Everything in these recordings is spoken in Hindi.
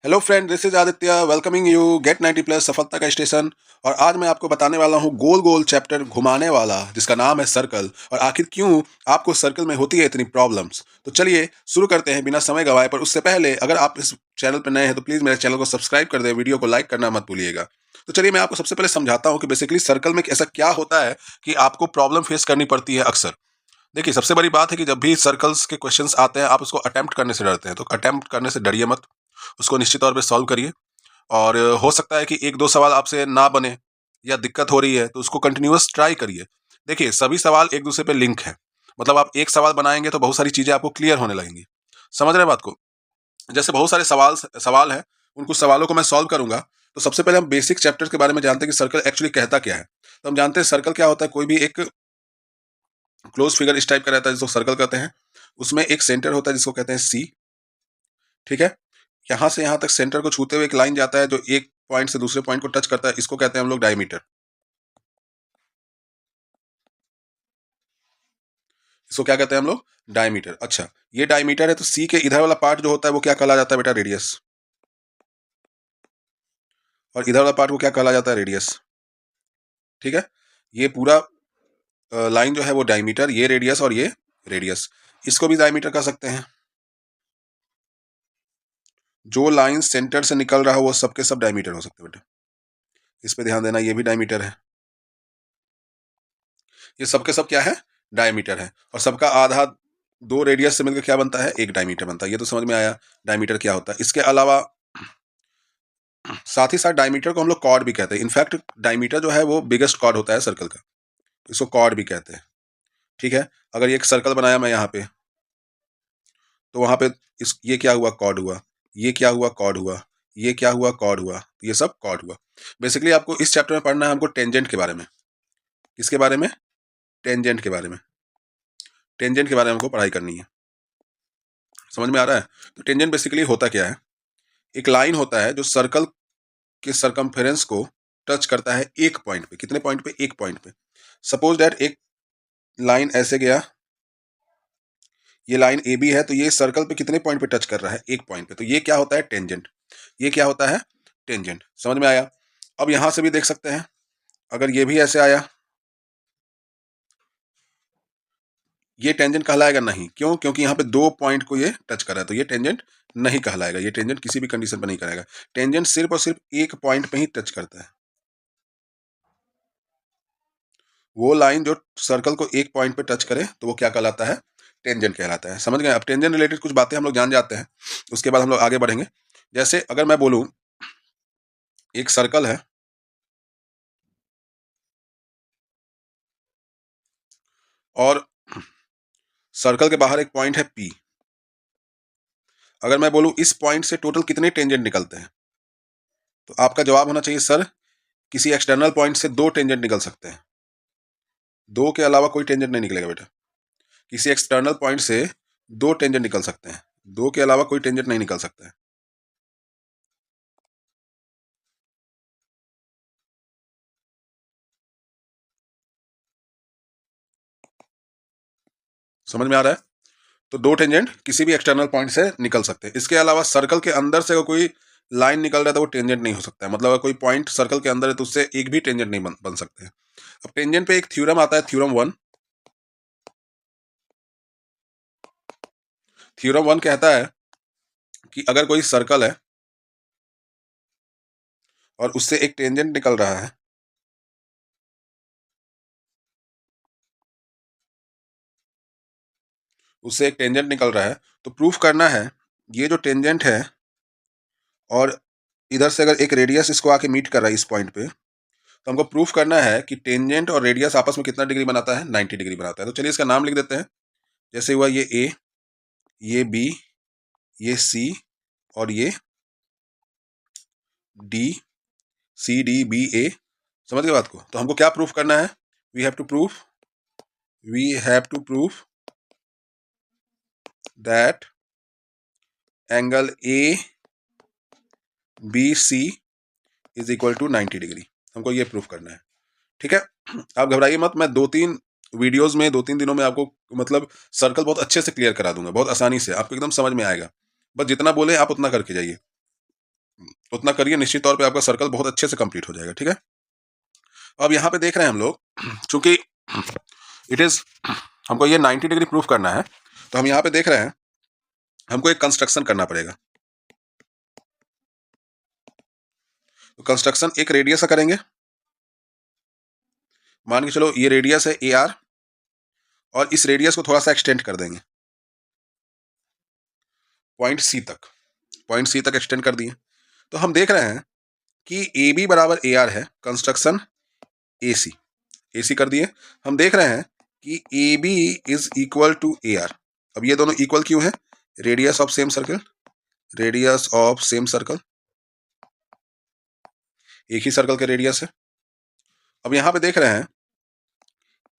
Hello friend, this is Aditya welcoming you get 90 plus सफलता का स्टेशन। और आज मैं आपको बताने वाला हूँ गोल गोल चैप्टर घुमाने वाला, जिसका नाम है सर्कल। और आखिर क्यों आपको सर्कल में होती है इतनी प्रॉब्लम्स। तो चलिए शुरू करते हैं बिना समय गवाए। पर उससे पहले अगर आप इस चैनल पर नए हैं तो प्लीज़ मेरे चैनल को सब्सक्राइब कर दें, वीडियो को लाइक करना मत भूलिएगा। तो चलिए मैं आपको सबसे पहले समझाता हूँ कि बेसिकली सर्कल में ऐसा क्या होता है कि आपको प्रॉब्लम फेस करनी पड़ती है अक्सर। देखिए, सबसे बड़ी बात है कि जब भी सर्कल्स के क्वेश्चंस आते हैं आप उसको अटेम्प्ट करने से डरते हैं, तो अटेम्प्ट करने से डरिए मत। उसको निश्चित तौर पे सॉल्व करिए। और हो सकता है कि 1-2 सवाल आपसे ना बने या दिक्कत हो रही है, तो उसको कंटिन्यूअस ट्राई करिए। देखिए, सभी सवाल एक-दूसरे पे लिंक है। मतलब आप एक सवाल बनाएँगे तो बहुत सारी चीज़ें आपको क्लियर होने लगेंगी। समझ रहे हैं बात को? जैसे बहुत सारे सवाल हैं, उन कुछ सवालों को मैं सॉल्व करूँगा। तो सबसे पहले हम बेसिक चैप्टर्स के बारे में जानते हैं कि सर्कल एक्चुअली कहता क्या है। तो हम जानते हैं सर्कल क्या होता है, कोई भी एक क्लोज़ फिगर इस टाइप का रहता है जिसको सर्कल कहते हैं। उसमें एक सेंटर होता है जिसको कहते हैं सी, ठीक है? यहाँ से यहाँ तक सेंटर को छूते हुए एक लाइन जाता है जो एक पॉइंट से दूसरे पॉइंट को टच करता है, इसको कहते हैं हम लोग डायमीटर। इसको क्या कहते हैं हम लोग? डायमीटर। अच्छा, ये डायमीटर है तो सी के इधर वाला पार्ट जो होता है वो क्या कहला जाता है बेटा? रेडियस। और इधर वाला पार्ट को क्या कहला जाता है? रेडियस। ठीक है? ये पूरा लाइन जो है वो डायमीटर, ये रेडियस और ये रेडियस। इसको भी डायमीटर कह सकते हैं। जो लाइन सेंटर से निकल रहा है वो सबके सब डायमीटर हो सकते हैं बेटा। इस पे ध्यान देना, ये भी डायमीटर है। ये सबके सब क्या है? डायमीटर है। और सबका आधा दो रेडियस से मिलकर क्या बनता है? एक डायमीटर बनता है। ये तो समझ में आया डायमीटर क्या होता है। इसके अलावा साथ ही साथ डायमीटर को हम लोग कॉर्ड भी कहते हैं। इनफैक्ट डायमीटर जो है वो बिगेस्ट कॉर्ड होता है सर्कल का, इसको कॉर्ड भी कहते हैं। ठीक है? अगर ये एक सर्कल बनाया मैं यहाँ पे, तो वहां पे इस ये क्या हुआ? कॉर्ड हुआ। ये क्या हुआ? कॉर्ड हुआ। ये क्या हुआ? कॉर्ड हुआ। ये सब कॉर्ड हुआ। बेसिकली आपको इस चैप्टर में पढ़ना है हमको टेंजेंट के बारे में। किसके बारे में? टेंजेंट के बारे में। टेंजेंट के बारे में हमको पढ़ाई करनी है। समझ में आ रहा है? तो टेंजेंट बेसिकली होता क्या है? एक लाइन होता है जो सर्कल के सरकमफेरेंस को टच करता है एक पॉइंट पे। कितने पॉइंट पे? एक पॉइंट पे। सपोज दैट एक लाइन ऐसे गया, ये लाइन ए बी है, तो ये सर्कल पे कितने पॉइंट पे टच कर रहा है? एक पॉइंट पे। तो ये क्या होता है? टेंजेंट। ये क्या होता है? टेंजेंट। समझ में आया? अब यहां से भी देख सकते हैं, अगर ये भी ऐसे आया, ये टेंजेंट कहलाएगा नहीं। क्यों? क्योंकि यहाँ पे दो पॉइंट को ये टच कर रहा है, तो ये टेंजेंट नहीं कहलाएगा। ये टेंजेंट किसी भी कंडीशन पर नहीं करेगा। टेंजेंट सिर्फ और सिर्फ एक पॉइंट पे ही टच करता है। वो लाइन जो सर्कल को एक पॉइंट पे टच करे तो वो क्या कहलाता है? टेंजेंट कहलाता है। समझ गए? अब टेंजेंट रिलेटेड कुछ बातें हम लोग जान जाते हैं, उसके बाद हम लोग आगे बढ़ेंगे। जैसे अगर मैं बोलूं एक सर्कल है और सर्कल के बाहर एक पॉइंट है पी। अगर मैं बोलूं इस पॉइंट से टोटल कितने टेंजेंट निकलते हैं, तो आपका जवाब होना चाहिए सर किसी एक्सटर्नल पॉइंट से दो टेंजेंट निकल सकते हैं। दो के अलावा कोई टेंजेंट नहीं निकलेगा बेटा। किसी एक्सटर्नल पॉइंट से दो टेंजेंट निकल सकते हैं, दो के अलावा कोई टेंजेंट नहीं निकल सकता है। समझ में आ रहा है? तो दो टेंजेंट किसी भी एक्सटर्नल पॉइंट से निकल सकते हैं। इसके अलावा सर्कल के अंदर से अगर कोई लाइन निकल रहा है तो वो टेंजेंट नहीं हो सकता है। मतलब अगर कोई पॉइंट सर्कल के अंदर है तो उससे एक भी टेंजेंट नहीं बन सकते हैं। अब टेंजेंट पे एक थ्योरम आता है, थ्योरम वन। थ्योरम वन कहता है कि अगर कोई सर्कल है और उससे एक टेंजेंट निकल रहा है, उससे एक टेंजेंट निकल रहा है, तो प्रूफ करना है ये जो टेंजेंट है और इधर से अगर एक रेडियस इसको आके मीट कर रहा है इस पॉइंट पे, तो हमको प्रूफ करना है कि टेंजेंट और रेडियस आपस में कितना डिग्री बनाता है? 90 डिग्री बनाता है। तो चलिए इसका नाम लिख देते हैं। जैसे हुआ ये ए, ये बी, ये सी और ये डी, सी डी बी ए। समझ गए बात को? तो हमको क्या प्रूफ करना है? We have to proof we have to proof that angle A B C is equal to 90 degree. हमको ये प्रूफ करना है। ठीक है? आप घबराइए मत, मैं दो तीन वीडियोस में, दो तीन दिनों में आपको मतलब सर्कल बहुत अच्छे से क्लियर करा दूंगा, बहुत आसानी से आपको एकदम समझ में आएगा। बस जितना बोले आप उतना करके जाइए। उतना करिए, निश्चित तौर पे आपका सर्कल बहुत अच्छे से कंप्लीट हो जाएगा। ठीक है, अब यहाँ पे देख रहे हैं हम लोग, चूंकि इट इज हमको ये 90 डिग्री प्रूफ करना है, तो हम यहाँ पे देख रहे हैं हमको एक कंस्ट्रक्शन करना पड़ेगा। तो कंस्ट्रक्शन एक रेडियस का करेंगे। मान के चलो ये रेडियस है AR, और इस रेडियस को थोड़ा सा एक्सटेंड कर देंगे पॉइंट सी तक एक्सटेंड कर दिए। तो हम देख रहे हैं कि AB बराबर AR है, कंस्ट्रक्शन AC कर दिए। हम देख रहे हैं कि AB is equal to AR। अब ये दोनों इक्वल क्यों है? रेडियस ऑफ सेम सर्कल, एक ही सर्कल के रेडियस है। अब यहां पे देख रहे हैं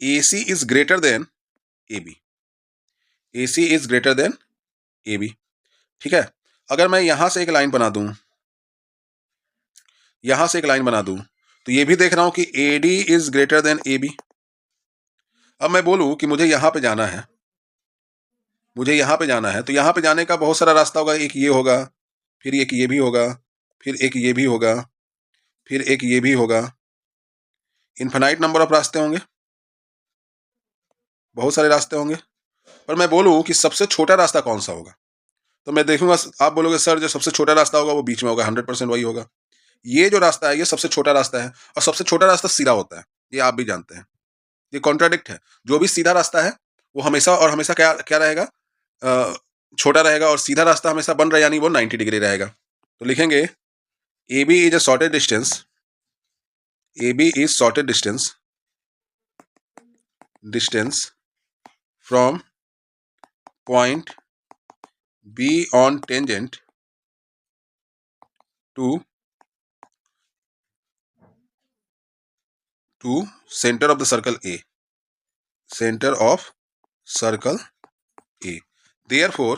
AC is greater than AB, AC is greater than AB। ठीक है, अगर मैं यहां से एक लाइन बना दूं, तो ये भी देख रहा हूं कि AD is greater than AB। अब मैं बोलूं कि मुझे यहां पे जाना है, तो यहां पे जाने का बहुत सारा रास्ता होगा। एक ये होगा, फिर एक ये भी होगा, फिर एक ये भी होगा, फिर एक ये भी होगा। इनफाइनाइट नंबर ऑफ रास्ते होंगे, बहुत सारे रास्ते होंगे। पर मैं बोलूं कि सबसे छोटा रास्ता कौन सा होगा, तो मैं देखूंगा, आप बोलोगे सर जो सबसे छोटा रास्ता होगा वो बीच में होगा, 100% वही होगा। ये जो रास्ता है ये सबसे छोटा रास्ता है, और सबसे छोटा रास्ता सीधा होता है, ये आप भी जानते हैं। ये कॉन्ट्राडिक्ट है। जो भी सीधा रास्ता है वो हमेशा और हमेशा क्या क्या रहेगा, छोटा रहेगा, और सीधा रास्ता हमेशा बन रहा है, यानी वो 90 डिग्री रहेगा। तो लिखेंगे AB is a shorted distance from point B on tangent to center of the circle A. Therefore,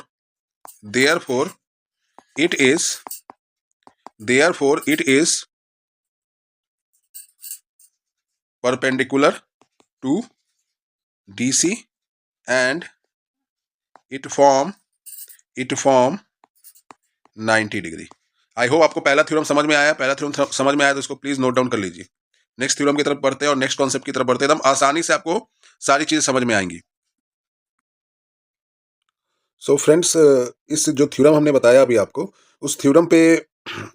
it is perpendicular to DC, and it form 90 degree. I hope आपको पहला थ्योरम समझ में आया। तो इसको प्लीज नोट डाउन कर लीजिए। नेक्स्ट थ्योरम की तरफ बढ़ते हैं और नेक्स्ट कॉन्सेप्ट की तरफ बढ़ते हैं, एकदम आसानी से आपको सारी चीजें समझ में आएंगी। सो फ्रेंड्स, इस जो थ्योरम हमने बताया अभी आपको, उस थ्योरम पे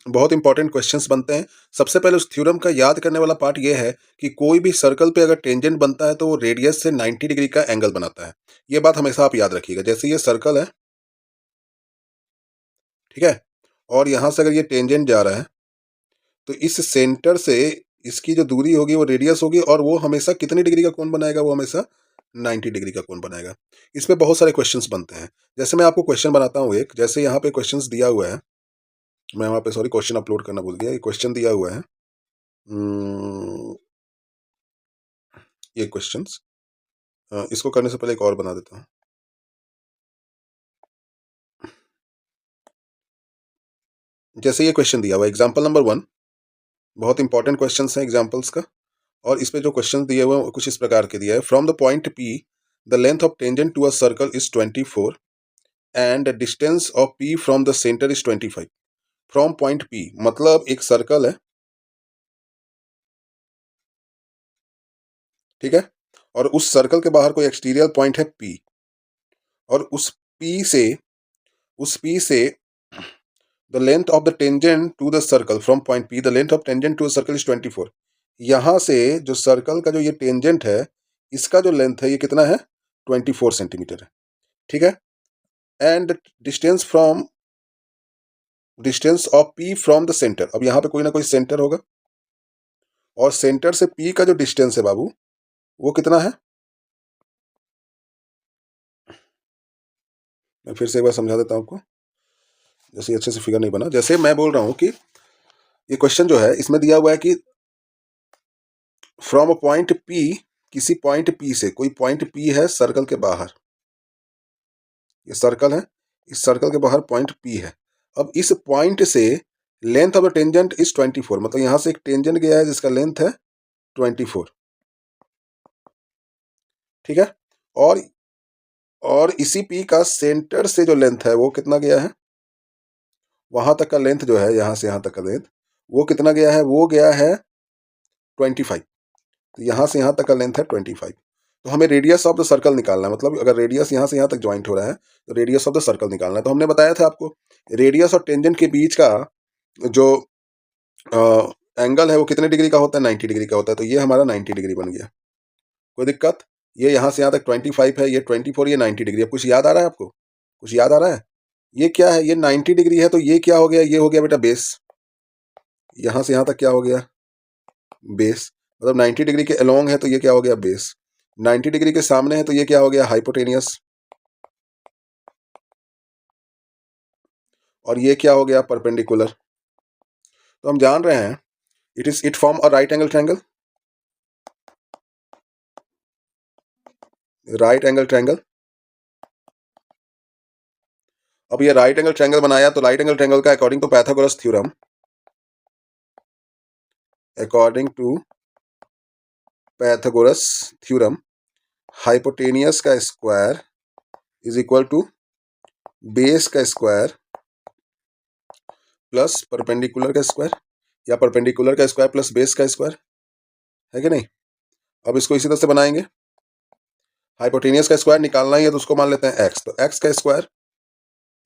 बहुत इंपॉर्टेंट क्वेश्चंस बनते हैं। सबसे पहले उस थ्योरम का याद करने वाला पार्ट ये है कि कोई भी सर्कल पे अगर टेंजेंट बनता है तो वो रेडियस से 90 डिग्री का एंगल बनाता है। ये बात हमेशा आप याद रखिएगा। जैसे ये सर्कल है, ठीक है, और यहां से अगर ये टेंजेंट जा रहा है तो इस सेंटर से इसकी जो दूरी होगी वो रेडियस होगी, और वो हमेशा कितनी डिग्री का कोण बनाएगा? वो हमेशा 90 डिग्री का कोण बनाएगा। इसमें बहुत सारे क्वेश्चंस बनते हैं। जैसे मैं आपको क्वेश्चन बनाता हूँ एक, जैसे यहाँ पे क्वेश्चंस दिया हुआ है, मैं वहाँ पे सॉरी क्वेश्चन अपलोड करना भूल गया। ये क्वेश्चन दिया हुआ है, ये क्वेश्चंस, इसको करने से पहले एक और बना देता हूँ। जैसे ये क्वेश्चन दिया हुआ है एग्जाम्पल नंबर 1, बहुत इंपॉर्टेंट क्वेश्चन है एग्जाम्पल्स का, और इस पे जो क्वेश्चन दिए हुए हैं कुछ इस प्रकार के दिया है। From the point P the length of tangent to a circle is 24 and distance of P from the centre is 25। From point P मतलब एक सर्कल है, ठीक है, और उस सर्कल के बाहर कोई एक्सटीरियर पॉइंट है P, और उस P से the length of the tangent to the circle from point P the length of tangent to the circle is 24। यहां से जो सर्कल का जो ये टेंजेंट है इसका जो लेंथ है ये कितना है? 24 सेंटीमीटर है, ठीक है। And distance of P from the centre, अब यहाँ पे कोई ना कोई सेंटर होगा, और सेंटर से P का जो डिस्टेंस है बाबू वो कितना है? मैं फिर से एक बार समझा देता हूँ आपको, जैसे अच्छे से फिगर नहीं बना। जैसे मैं बोल रहा हूँ कि ये क्वेश्चन जो है इसमें दिया हुआ है कि फ्रॉम अ पॉइंट P, किसी पॉइंट P से, कोई पॉइंट P है सर्कल के बाहर, ये सर्कल है, इस सर्कल के बाहर पॉइंट P है। अब इस पॉइंट से length of the tangent is 24, मतलब यहां से एक टेंजेंट गया है जिसका लेंथ है 24, ठीक है। और इसी P का सेंटर से जो लेंथ है वो कितना गया है? वहाँ तक का लेंथ जो है, यहाँ से यहाँ तक का लेंथ, वो कितना गया है? वो गया है 25। तो यहाँ से यहाँ तक का लेंथ है 25। तो हमें रेडियस ऑफ द सर्कल निकालना है, मतलब अगर रेडियस यहाँ से यहाँ तक ज्वाइंट हो रहा है तो रेडियस ऑफ द सर्कल निकालना है। तो हमने बताया था आपको रेडियस और टेंजेंट के बीच का जो एंगल है वो कितने डिग्री का होता है? 90 डिग्री का होता है। तो ये हमारा 90 डिग्री बन गया। कोई दिक्कत? ये यहाँ से यहाँ तक 25 है, ये 24, ये 90 डिग्री। अब कुछ याद आ रहा है आपको? कुछ याद आ रहा है? ये क्या है? ये 90 डिग्री है, तो ये क्या हो गया? ये हो गया बेटा बेस। यहाँ से यहाँ तक क्या हो गया? बेस। मतलब 90 डिग्री के अलोंग है तो ये क्या हो गया? बेस। 90 डिग्री के सामने है तो ये क्या हो गया? हाइपोटेनियस। और ये क्या हो गया? परपेंडिकुलर। तो हम जान रहे हैं it form a right angle triangle. Right angle triangle. अब ये राइट एंगल ट्रायंगल बनाया, तो राइट एंगल ट्रायंगल का according to Pythagoras theorem, according to Pythagoras theorem, hypotenuse का square is equal to base का स्क्वायर प्लस परपेंडिकुलर का स्क्वायर, या परपेंडिकुलर का स्क्वायर प्लस बेस का स्क्वायर, है कि नहीं? अब इसको इसी तरह से बनाएंगे। हाइपोटेनियस का स्क्वायर निकालना ही है तो उसको मान लेते हैं एक्स। तो एक्स का स्क्वायर,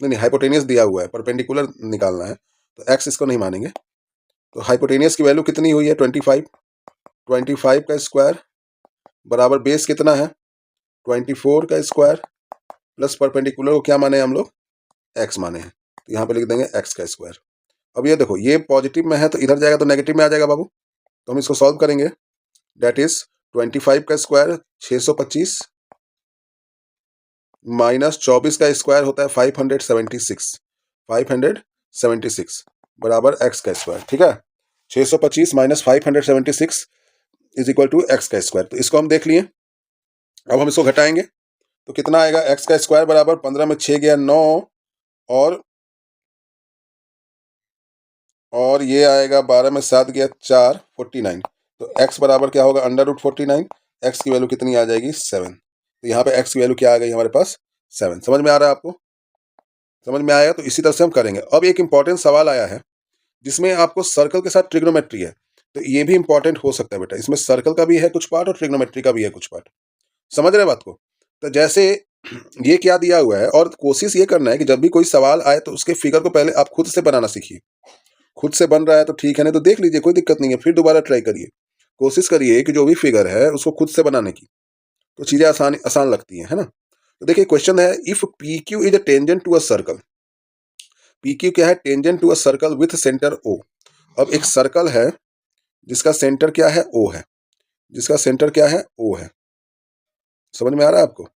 नहीं हाइपोटेनियस दिया हुआ है, परपेंडिकुलर निकालना है तो एक्स इसको नहीं मानेंगे। तो हाइपोटेनियस की वैल्यू कितनी हुई है? 25। 25 का स्क्वायर बराबर बेस कितना है? 24 का स्क्वायर प्लस परपेंडिकुलर को क्या माने हम लोग? एक्स माने हैं। तो यहाँ पे लिख देंगे एक्स का स्क्वायर। अब ये देखो, ये पॉजिटिव में है तो इधर जाएगा तो नेगेटिव में आ जाएगा बाबू। तो हम इसको सॉल्व करेंगे। डेट इज 25 का स्क्वायर 625 माइनस 24 का स्क्वायर होता है 576। 576 बराबर एक्स का स्क्वायर। ठीक है, 625 minus 576 is equal to x का स्क्वायर। तो इसको हम देख लिए। अब हम इसको घटाएंगे तो कितना आएगा? एक्स का स्क्वायर बराबर 15 में 6 गया 9, और ये आएगा 12 में 7 गया 4, 49। तो एक्स बराबर क्या होगा? Under root 49। एक्स की वैल्यू कितनी आ जाएगी? 7। तो यहाँ पे एक्स की वैल्यू क्या आ गई हमारे पास? 7। समझ में आ रहा है आपको? समझ में आया? तो इसी तरह से हम करेंगे। अब एक इंपॉर्टेंट सवाल आया है जिसमें आपको सर्कल के साथ ट्रिग्नोमेट्री है, तो ये भी इंपॉर्टेंट हो सकता है बेटा। इसमें सर्कल का भी है कुछ पार्ट और ट्रिग्नोमेट्री का भी है कुछ पार्ट। समझ रहे बात को? तो जैसे ये क्या दिया हुआ है, और कोशिश ये करना है कि जब भी कोई सवाल आए तो उसके फिगर को पहले आप खुद से बनाना सीखिए। खुद से बन रहा है तो ठीक है, नहीं तो देख लीजिए, कोई दिक्कत नहीं है, फिर दोबारा ट्राई करिए। कोशिश करिए कि जो भी फिगर है उसको खुद से बनाने की, तो चीजें आसान आसान लगती हैं, है ना? तो देखिए क्वेश्चन है, if P Q is a tangent to a circle. P Q क्या है? Tangent to a circle with centre O. अब एक सर्कल है जिसका सेंटर क्या है? ओ है। जिसका सेंटर क्या है? ओ है। समझ में आ रहा है आपको?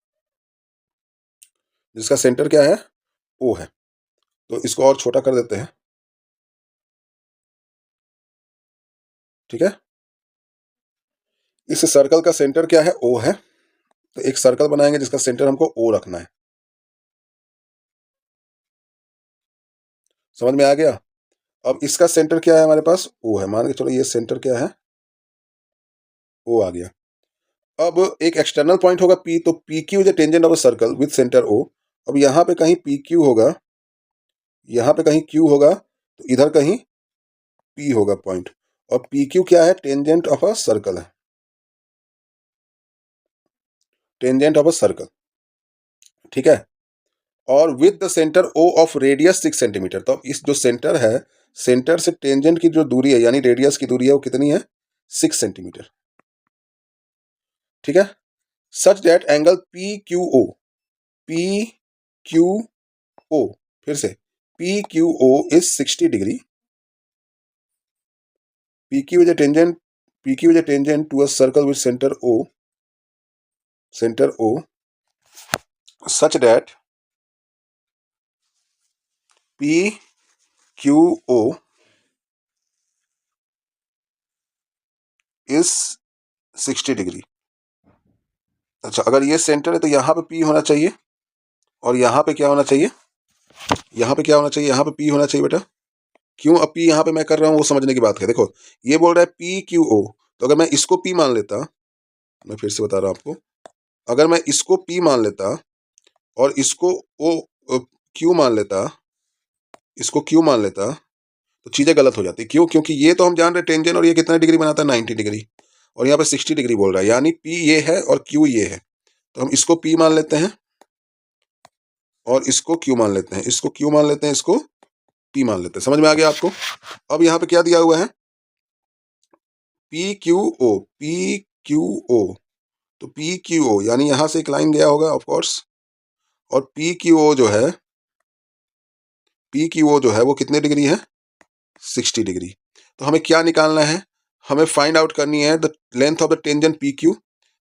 जिसका सेंटर क्या है? ओ है। तो इसको और छोटा कर देते हैं। ठीक है, इस सर्कल का सेंटर क्या है? ओ है। तो एक सर्कल बनाएंगे जिसका सेंटर हमको ओ रखना है। समझ में आ गया? अब इसका सेंटर क्या है हमारे पास? ओ है। मान के चलो ये सेंटर क्या है? ओ आ गया। अब एक एक्सटर्नल पॉइंट होगा पी, तो P Q is tangent of a circle with centre O. अब यहाँ पे कहीं पी क्यू होगा, यहाँ पे कहीं क्यू होगा, तो इधर कहीं पी होगा पॉइंट। और पी क्यू क्या है? टेंजेंट ऑफ अ सर्कल है। Tangent of a circle. ठीक है, और with the centre O of radius 6 centimetre. तो इस जो सेंटर है, सेंटर से टेंजेंट की जो दूरी है यानी रेडियस की दूरी है वो कितनी है? 6 सेंटीमीटर। ठीक है, such that angle P Q O, P Q O, फिर से P Q O is 60 degree. P Q is a tangent, P Q is a tangent to a circle with center O such that P Q O is 60 degree. अच्छा, अगर ये सेंटर है तो यहाँ पे पी होना चाहिए, और यहाँ पे क्या होना चाहिए? यहाँ पे क्या होना चाहिए? यहाँ पे पी होना चाहिए बेटा। क्यों अब पी यहाँ पे मैं कर रहा हूँ वो समझने की बात है। देखो, ये बोल रहा है पी क्यू ओ, तो अगर मैं इसको पी मान लेता, मैं फिर से बता रहा हूँ आपको, अगर मैं इसको पी मान लेता और इसको ओ क्यू मान लेता, इसको क्यू मान लेता तो चीज़ें गलत हो जाती। क्यों? क्योंकि ये तो हम जान रहे टेंजेंट और ये कितना डिग्री बनाता है, 90 डिग्री, और यहाँ पे 60 डिग्री बोल रहा है, यानी पी ये है और क्यू ये है। तो हम इसको पी मान लेते हैं और इसको क्यू मान लेते हैं, इसको क्यू मान लेते हैं, इसको पी मान लेते हैं। समझ में आ गया आपको? अब यहाँ पे क्या दिया हुआ है, P Q O, P Q O. तो पी क्यू ओ यानी यहां से एक लाइन गया होगा ऑफ कोर्स, और पी क्यू ओ जो है, पी क्यू ओ जो है वो कितने डिग्री है, 60 डिग्री। तो हमें क्या निकालना है, हमें फाइंड आउट करनी है the length of the tangent P Q,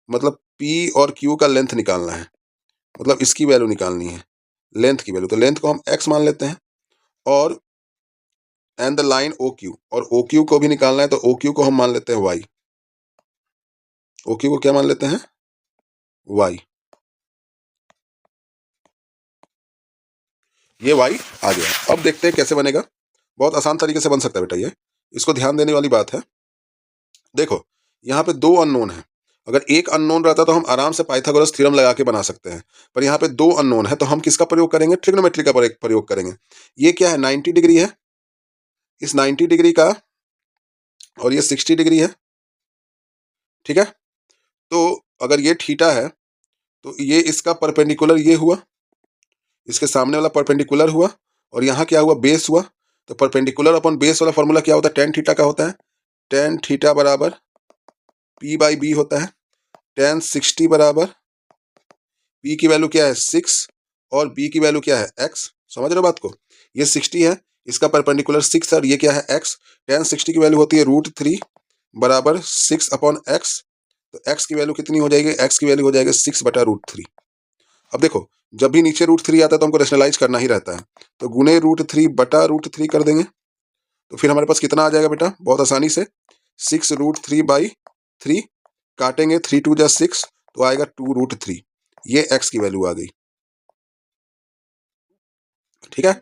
मतलब पी और क्यू का लेंथ निकालना है, मतलब इसकी वैल्यू निकालनी है, लेंथ की वैल्यू। तो लेंथ को हम एक्स मान लेते हैं, और and the line O Q, और ओ क्यू को भी निकालना है, तो ओ क्यू को हम मान लेते हैं वाई। ओ क्यू को क्या मान लेते हैं, वाई। ये वाई आ गया। अब देखते हैं कैसे बनेगा। बहुत आसान तरीके से बन सकता है बेटा ये, इसको ध्यान देने वाली बात है। देखो यहाँ पे दो अननोन है, अगर एक अननोन रहता तो हम आराम से पाइथागोरस थ्योरम लगा के बना सकते हैं, पर यहाँ पे दो अननोन है, तो हम किसका प्रयोग करेंगे, ट्रिग्नोमेट्री का प्रयोग करेंगे। ये क्या है, 90 डिग्री है, इस 90 डिग्री का, और ये 60 डिग्री है, ठीक है। तो अगर ये थीटा है तो ये इसका परपेंडिकुलर ये हुआ, इसके सामने वाला परपेंडिकुलर हुआ, और यहाँ क्या हुआ, बेस हुआ। तो परपेंडिकुलर अपॉन बेस वाला फॉर्मूला क्या होता है, टेन थीटा का होता है। टेन थीटा बराबर पी बाई बी होता है। टेन 60 बराबर पी की वैल्यू क्या है 6, और बी की वैल्यू क्या है एक्स। समझ रहे हो बात को, ये 60 है, इसका परपेंडिकुलर 6 है, और ये क्या है एक्स। टेन 60 की वैल्यू होती है √3 बराबर 6 अपॉन एक्स। तो एक्स की वैल्यू कितनी हो जाएगी, एक्स की वैल्यू हो जाएगी 6/√3। अब देखो जब भी नीचे √3 आता है तो हमको रेशनलाइज करना ही रहता है, तो गुने √3/√3 कर देंगे, तो फिर हमारे पास कितना आ जाएगा बेटा, बहुत आसानी से 6√3/3, काटेंगे 3 2 जा 6, तो आएगा 2√3। ये एक्स की वैल्यू आ गई, ठीक है।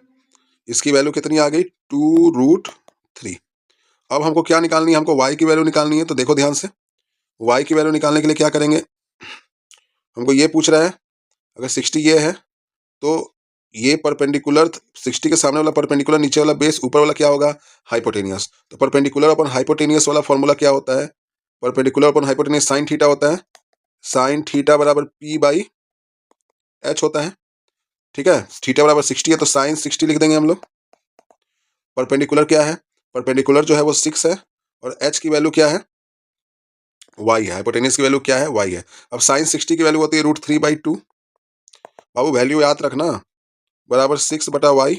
इसकी वैल्यू कितनी आ गई, 2√3। अब हमको क्या निकालनी है, हमको वाई की वैल्यू निकालनी है। तो देखो ध्यान से, वाई की वैल्यू निकालने के लिए क्या करेंगे, हमको ये पूछ रहा है, अगर 60 ये है तो ये परपेंडिकुलर 60 के सामने वाला परपेंडिकुलर, नीचे वाला बेस, ऊपर वाला क्या होगा, हाइपोटेनियस। तो परपेंडिकुलर अपन हाइपोटेनियस वाला फॉर्मूला क्या होता है, perpendicular upon hypotenuse sine theta होता है। साइन थीटा बराबर पी बाई एच होता है, ठीक है। थीटा बराबर 60 है तो साइन 60 लिख देंगे हम लोग। परपेंडिकुलर क्या है, परपेंडिकुलर जो है वो 6 है, और एच की वैल्यू क्या है, वाई है। हाइपोटेनियस की वैल्यू क्या है, वाई है। अब साइन 60 की वैल्यू होती है √3/2। बाबू वैल्यू याद रखना, बराबर 6/y,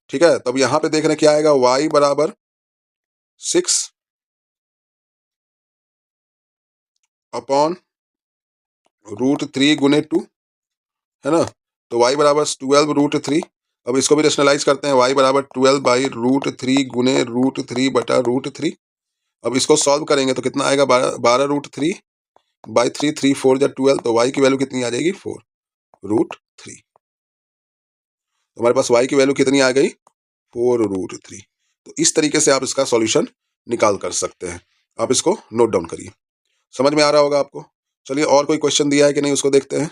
ठीक है। तब यहां पे देख रहे हैं क्या आएगा, y बराबर 6 अपॉन √3 गुने 2, है ना। तो y बराबर 12√3। अब इसको भी रेशनलाइज करते हैं, y बराबर 12/√3 गुने √3/√3। अब इसको सॉल्व करेंगे तो कितना आएगा, 12√3/3, 3 4 जा 12, तो y की वैल्यू कितनी आ जाएगी, 4√3। तो हमारे पास y की वैल्यू कितनी आ गई, 4√3। तो इस तरीके से आप इसका सॉल्यूशन निकाल कर सकते हैं। आप इसको नोट डाउन करिए, समझ में आ रहा होगा आपको। चलिए और कोई क्वेश्चन दिया है कि नहीं उसको देखते हैं।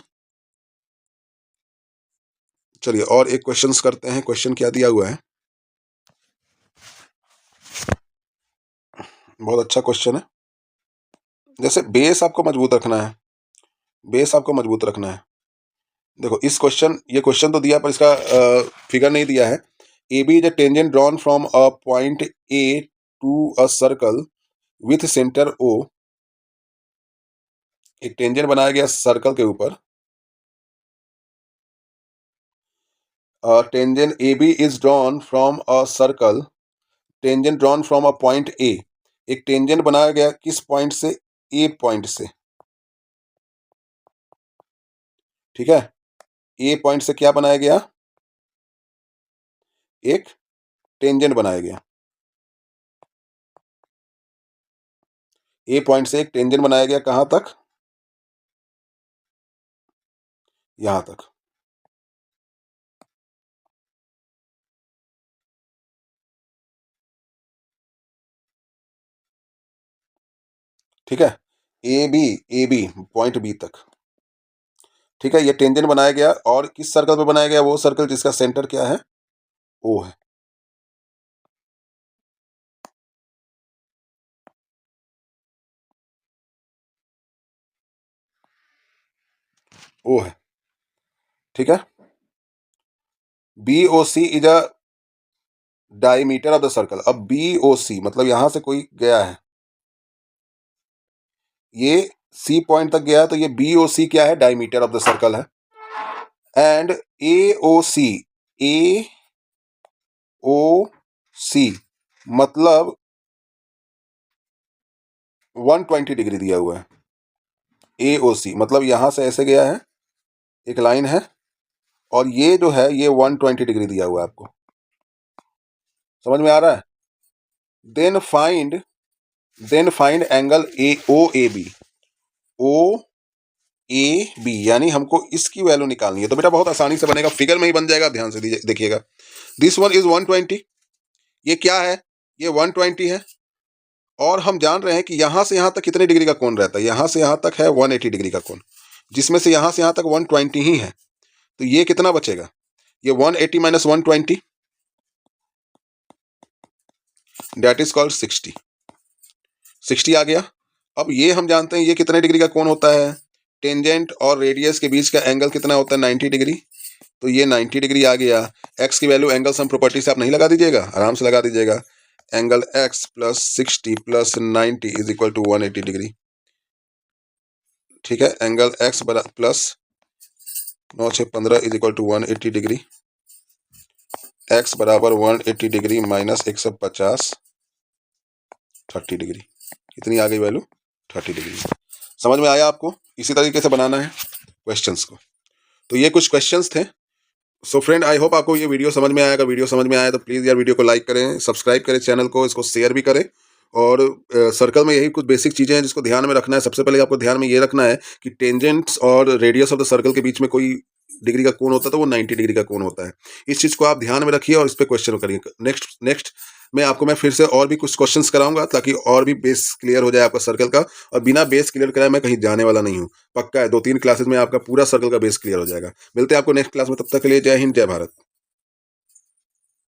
चलिए और एक क्वेश्चन करते हैं। क्वेश्चन क्या दिया हुआ है, बहुत अच्छा क्वेश्चन है। जैसे बेस आपको मजबूत रखना है, बेस आपको मजबूत रखना है। देखो इस क्वेश्चन, ये क्वेश्चन तो दिया पर इसका फिगर नहीं दिया है। A B is a tangent drawn from a point A to a circle with centre O. एक टेंजेंट बनाया गया सर्कल के ऊपर। Tangent A B is drawn from a circle, tangent drawn from a point A. एक टेंजेंट बनाया गया किस पॉइंट से, ए पॉइंट से, ठीक है। ए पॉइंट से क्या बनाया गया, एक टेंजेंट बनाया गया। ए पॉइंट से एक टेंजेंट बनाया गया, कहां तक, यहां तक, ठीक है। ए बी पॉइंट बी तक, ठीक है। ये टेंजेंट बनाया गया, और किस सर्कल पे बनाया गया, वो सर्कल जिसका सेंटर क्या है, ओ है, ओ है, ठीक है। B O C is a diameter of the circle. अब बी ओ सी मतलब यहां से कोई गया है, ये सी पॉइंट तक गया है, तो ये बी ओ सी क्या है, डायमीटर ऑफ द सर्कल है। And A O C, A O C मतलब 120 डिग्री दिया हुआ है। ए ओ सी मतलब यहां से ऐसे गया है, एक लाइन है, और ये जो है ये 120 डिग्री दिया हुआ है आपको। समझ में आ रहा है? Then find angle A O A B. O A B यानी हमको इसकी वैल्यू निकालनी है। तो बेटा बहुत आसानी से बनेगा, फिगर में ही बन जाएगा, ध्यान से देखिएगा। दिस वन इज 120, ये क्या है, ये 120 है। और हम जान रहे हैं कि यहां से यहां तक कितने डिग्री का कोण रहता है, यहां से यहां तक है 180 डिग्री का कोण, जिसमें से यहां से यहां तक 120 ही है। तो ये कितना बचेगा, ये 180 माइनस 120, दैट इज कॉल्ड 60 आ गया। अब ये हम जानते हैं ये कितने डिग्री का कोण होता है, टेंजेंट और रेडियस के बीच का एंगल कितना होता है, 90 डिग्री। तो ये 90 डिग्री आ गया। एक्स की वैल्यू एंगल सम प्रॉपर्टी से आप नहीं लगा दीजिएगा, आराम से लगा दीजिएगा। Angle x plus 60 plus 90 is equal to 180 degree. ठीक है, angle x plus 9 6 15 is equal to 180 degree. X बराबर 180 डिग्री माइनस 150, 30 डिग्री। कितनी आ गई वैल्यू, 30 डिग्री। समझ में आया आपको? इसी तरीके से बनाना है क्वेश्चंस को। तो ये कुछ क्वेश्चंस थे। सो फ्रेंड, आई होप आपको ये वीडियो समझ में आया। अगर वीडियो समझ में आया तो प्लीज़ यार वीडियो को लाइक करें, सब्सक्राइब करें चैनल को, इसको शेयर भी करें। और सर्कल में यही कुछ बेसिक चीज़ें हैं जिसको ध्यान में रखना है। सबसे पहले आपको ध्यान में ये रखना है कि टेंजेंट्स और रेडियस ऑफ द सर्कल के बीच में कोई डिग्री का कोण होता है तो वो 90 डिग्री का कोण होता है। इस चीज़ को आप ध्यान में रखिए और इस पर क्वेश्चन करिए। नेक्स्ट में आपको मैं फिर से और भी कुछ क्वेश्चंस कराऊंगा ताकि और भी बेस क्लियर हो जाए आपका सर्कल का। और बिना बेस क्लियर कराए मैं कहीं जाने वाला नहीं हूँ, पक्का है। 2-3 क्लासेस में आपका पूरा सर्कल का बेस क्लियर हो जाएगा। मिलते हैं आपको नेक्स्ट क्लास में, तब तक के लिए जय हिंद, जय भारत।